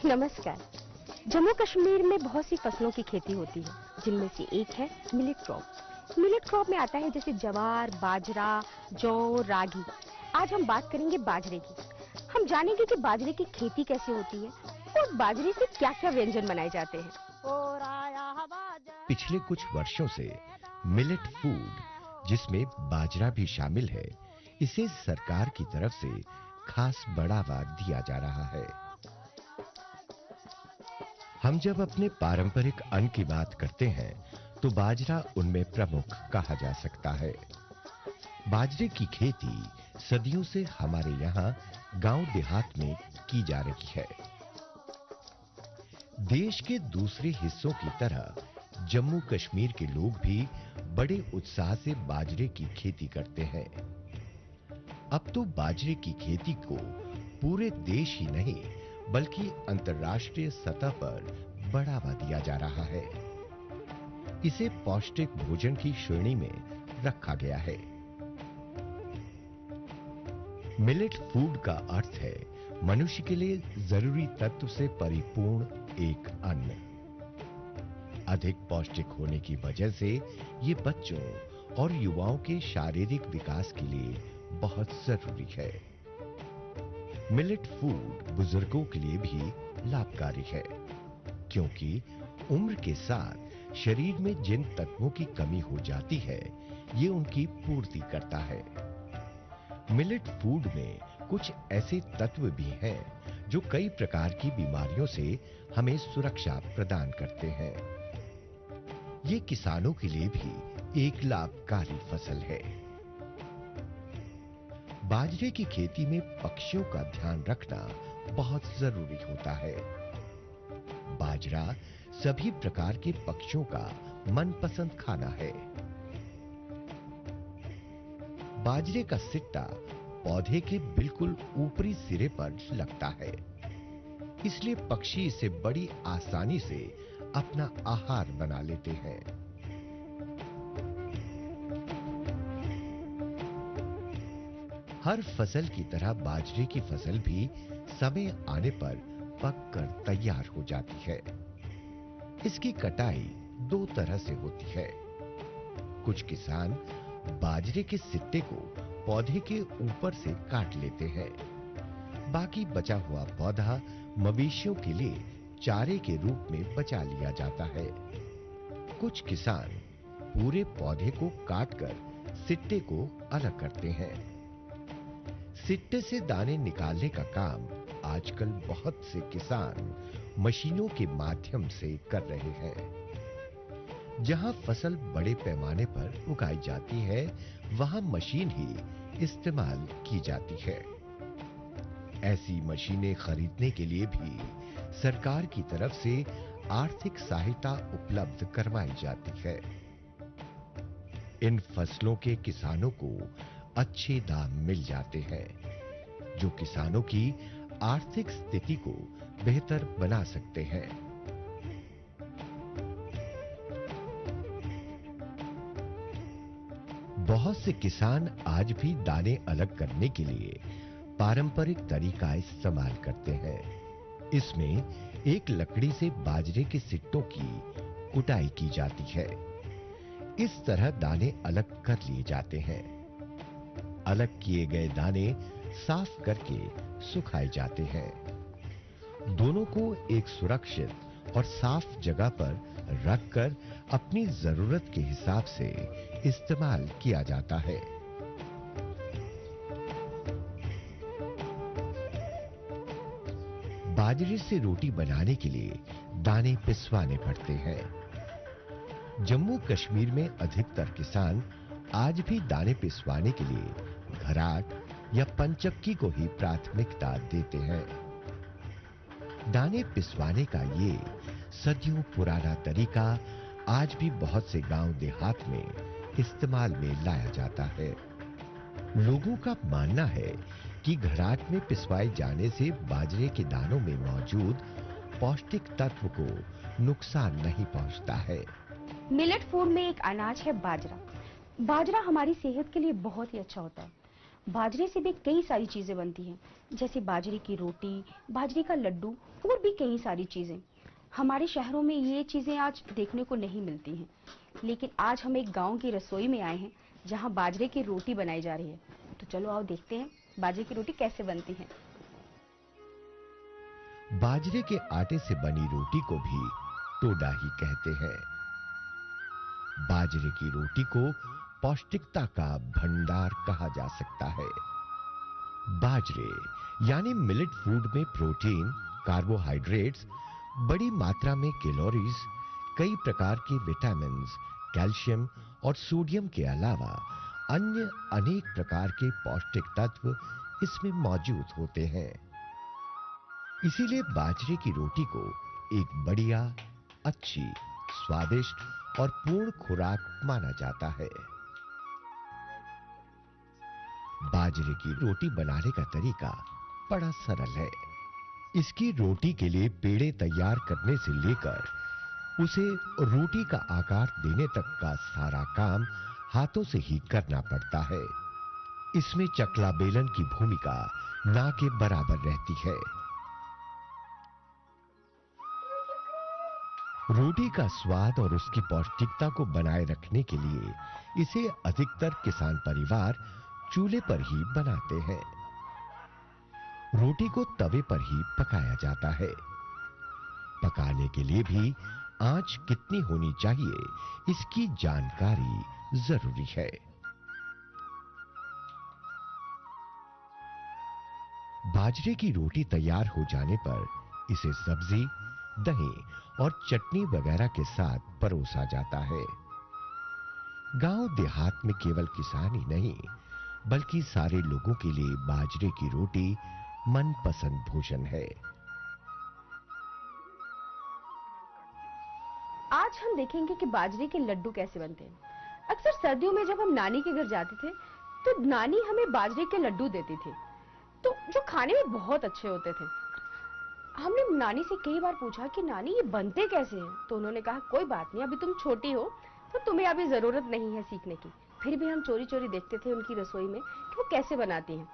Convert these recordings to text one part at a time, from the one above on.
नमस्कार। जम्मू कश्मीर में बहुत सी फसलों की खेती होती है, जिनमें से एक है मिलेट क्रॉप। मिलेट क्रॉप में आता है जैसे जवार, बाजरा, जौ, रागी। आज हम बात करेंगे बाजरे की। हम जानेंगे कि बाजरे की खेती कैसे होती है और बाजरे से क्या-क्या व्यंजन बनाए जाते हैं। पिछले कुछ वर्षों से मिलेट फूड, जिसमें बाजरा भी शामिल है, इसे सरकार की तरफ से खास बढ़ावा दिया जा रहा है। हम जब अपने पारंपरिक अन्न की बात करते हैं तो बाजरा उनमें प्रमुख कहा जा सकता है। बाजरे की खेती सदियों से हमारे यहाँ गांव देहात में की जा रही है। देश के दूसरे हिस्सों की तरह जम्मू कश्मीर के लोग भी बड़े उत्साह से बाजरे की खेती करते हैं। अब तो बाजरे की खेती को पूरे देश ही नहीं बल्कि अंतर्राष्ट्रीय सतह पर बढ़ावा दिया जा रहा है। इसे पौष्टिक भोजन की श्रेणी में रखा गया है। मिलेट फूड का अर्थ है मनुष्य के लिए जरूरी तत्व से परिपूर्ण एक अन्न। अधिक पौष्टिक होने की वजह से ये बच्चों और युवाओं के शारीरिक विकास के लिए बहुत जरूरी है। मिलेट फूड बुजुर्गों के लिए भी लाभकारी है, क्योंकि उम्र के साथ शरीर में जिन तत्वों की कमी हो जाती है, ये उनकी पूर्ति करता है। मिलेट फूड में कुछ ऐसे तत्व भी हैं जो कई प्रकार की बीमारियों से हमें सुरक्षा प्रदान करते हैं। ये किसानों के लिए भी एक लाभकारी फसल है। बाजरे की खेती में पक्षियों का ध्यान रखना बहुत जरूरी होता है। बाजरा सभी प्रकार के पक्षियों का मनपसंद खाना है। बाजरे का सिट्टा पौधे के बिल्कुल ऊपरी सिरे पर लगता है, इसलिए पक्षी इसे बड़ी आसानी से अपना आहार बना लेते हैं। हर फसल की तरह बाजरे की फसल भी समय आने पर पककर तैयार हो जाती है। इसकी कटाई दो तरह से होती है। कुछ किसान बाजरे के सिट्टे को पौधे के ऊपर से काट लेते हैं। बाकी बचा हुआ पौधा मवेशियों के लिए चारे के रूप में बचा लिया जाता है। कुछ किसान पूरे पौधे को काटकर सिट्टे को अलग करते हैं। सिट्टे से दाने निकालने का काम आजकल बहुत से किसान मशीनों के माध्यम से कर रहे हैं। जहां फसल बड़े पैमाने पर उगाई जाती है, वहां मशीन ही इस्तेमाल की जाती है। ऐसी मशीनें खरीदने के लिए भी सरकार की तरफ से आर्थिक सहायता उपलब्ध करवाई जाती है। इन फसलों के किसानों को अच्छे दाम मिल जाते हैं, जो किसानों की आर्थिक स्थिति को बेहतर बना सकते हैं। बहुत से किसान आज भी दाने अलग करने के लिए पारंपरिक तरीका इस्तेमाल करते हैं। इसमें एक लकड़ी से बाजरे के सिट्टों की कुटाई की जाती है। इस तरह दाने अलग कर लिए जाते हैं। अलग किए गए दाने साफ करके सुखाए जाते हैं। दोनों को एक सुरक्षित और साफ जगह पर रखकर अपनी जरूरत के हिसाब से इस्तेमाल किया जाता है। बाजरे से रोटी बनाने के लिए दाने पिसवाने पड़ते हैं। जम्मू कश्मीर में अधिकतर किसान आज भी दाने पिसवाने के लिए घराट या पंचक्की को ही प्राथमिकता देते हैं। दाने पिसवाने का ये सदियों पुराना तरीका आज भी बहुत से गांव देहात में इस्तेमाल में लाया जाता है। लोगों का मानना है कि घराट में पिसवाए जाने से बाजरे के दानों में मौजूद पौष्टिक तत्व को नुकसान नहीं पहुंचता है। मिलेट फूड में एक अनाज है बाजरा। बाजरा हमारी सेहत के लिए बहुत ही अच्छा होता है। बाजरे से भी कई सारी चीजें बनती हैं, जैसे बाजरे की रोटी, बाजरे का लड्डू और भी कई सारी चीजें। हमारे शहरों में ये चीजें आज देखने को नहीं मिलती हैं, लेकिन आज हम एक गांव की रसोई में आए हैं जहां बाजरे की रोटी बनाई जा रही है। तो चलो आओ देखते हैं बाजरे की रोटी कैसे बनती है। बाजरे के आटे से बनी रोटी को भी टोडा ही कहते हैं। बाजरे की रोटी को पौष्टिकता का भंडार कहा जा सकता है। बाजरे यानी मिलेट फूड में प्रोटीन, कार्बोहाइड्रेट्स, बड़ी मात्रा में कैलोरीज, कई प्रकार के विटामिन्स, कैल्शियम और सोडियम के अलावा अन्य अनेक प्रकार के पौष्टिक तत्व इसमें मौजूद होते हैं। इसीलिए बाजरे की रोटी को एक बढ़िया, अच्छी, स्वादिष्ट और पूर्ण खुराक माना जाता है। बाजरे की रोटी बनाने का तरीका बड़ा सरल है। इसकी रोटी के लिए पेड़े तैयार करने से लेकर उसे रोटी का आकार देने तक का सारा काम हाथों से ही करना पड़ता है। इसमें चकला बेलन की भूमिका ना के बराबर रहती है। रोटी का स्वाद और उसकी पौष्टिकता को बनाए रखने के लिए इसे अधिकतर किसान परिवार चूल्हे पर ही बनाते हैं। रोटी को तवे पर ही पकाया जाता है। पकाने के लिए भी आंच कितनी होनी चाहिए, इसकी जानकारी जरूरी है। बाजरे की रोटी तैयार हो जाने पर इसे सब्जी, दही और चटनी वगैरह के साथ परोसा जाता है। गांव देहात में केवल किसान ही नहीं, बल्कि सारे लोगों के लिए बाजरे की रोटी मनपसंद भोजन है। आज हम देखेंगे कि बाजरे के लड्डू कैसे बनते हैं। अक्सर सर्दियों में जब हम नानी के घर जाते थे तो नानी हमें बाजरे के लड्डू देती थी, तो जो खाने में बहुत अच्छे होते थे। हमने नानी से कई बार पूछा कि नानी ये बनते कैसे हैं, तो उन्होंने कहा कोई बात नहीं, अभी तुम छोटी हो तो तुम्हें अभी जरूरत नहीं है सीखने की। फिर भी हम चोरी चोरी देखते थे उनकी रसोई में कि वो कैसे बनाती हैं।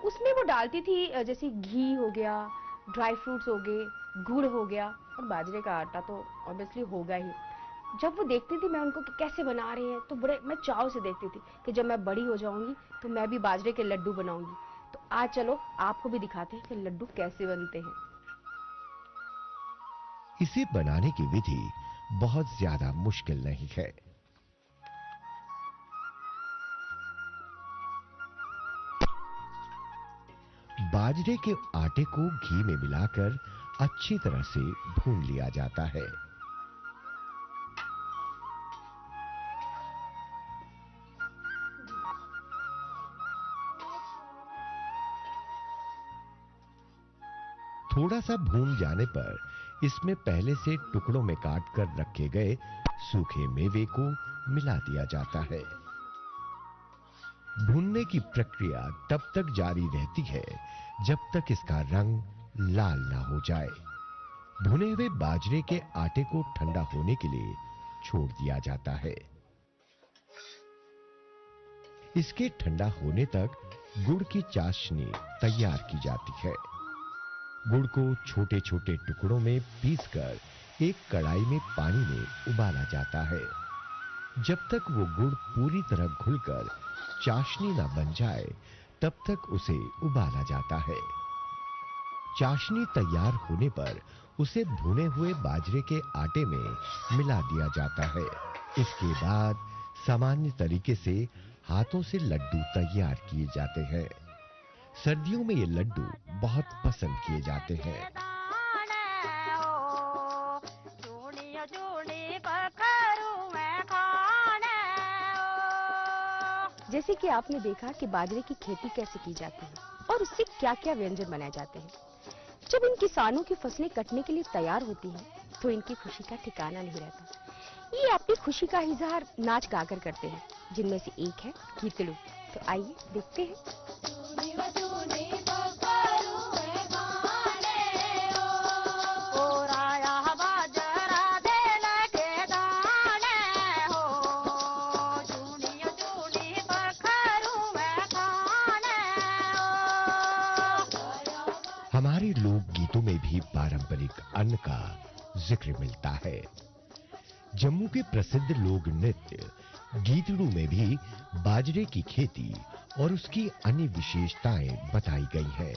उसमें वो डालती थी जैसे घी हो गया, ड्राई फ्रूट्स हो गए, गुड़ हो गया और बाजरे का आटा तो ऑब्वियसली होगा ही। जब वो देखती थी मैं उनको कि कैसे बना रहे हैं, तो बड़े मैं चाव से देखती थी कि जब मैं बड़ी हो जाऊंगी तो मैं भी बाजरे के लड्डू बनाऊंगी। तो आज चलो आपको भी दिखाते हैं कि लड्डू कैसे बनते हैं। इसे बनाने की विधि बहुत ज्यादा मुश्किल नहीं है। बाजरे के आटे को घी में मिलाकर अच्छी तरह से भून लिया जाता है। थोड़ा सा भून जाने पर इसमें पहले से टुकड़ों में काट कर रखे गए सूखे मेवे को मिला दिया जाता है। भूनने की प्रक्रिया तब तक जारी रहती है जब तक इसका रंग लाल ना हो जाए। भुने हुए बाजरे के आटे को ठंडा होने के लिए छोड़ दिया जाता है। इसके ठंडा होने तक गुड़ की चाशनी तैयार की जाती है। गुड़ को छोटे छोटे टुकड़ों में पीसकर एक कढ़ाई में पानी में उबाला जाता है। जब तक वो गुड़ पूरी तरह घुलकर चाशनी ना बन जाए तब तक उसे उबाला जाता है। चाशनी तैयार होने पर उसे भुने हुए बाजरे के आटे में मिला दिया जाता है। इसके बाद सामान्य तरीके से हाथों से लड्डू तैयार किए जाते हैं। सर्दियों में ये लड्डू बहुत पसंद किए जाते हैं। जैसे कि आपने देखा कि बाजरे की खेती कैसे की जाती है और उससे क्या-क्या व्यंजन बनाए जाते हैं। जब इन किसानों की फसलें कटने के लिए तैयार होती हैं, तो इनकी खुशी का ठिकाना नहीं रहता। ये अपनी खुशी का इजहार नाच गाकर करते हैं, जिनमें से एक है गीतड़ू। तो आइए देखते हैं। फल का जिक्र मिलता है। जम्मू के प्रसिद्ध लोक नृत्य गीतड़ू में भी बाजरे की खेती और उसकी अन्य विशेषताएं बताई गई हैं।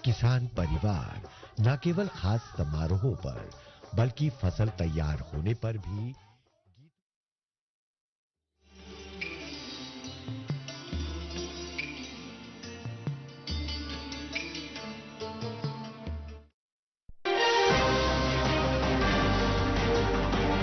किसान परिवार न केवल खास समारोहों पर बल्कि फसल तैयार होने पर भी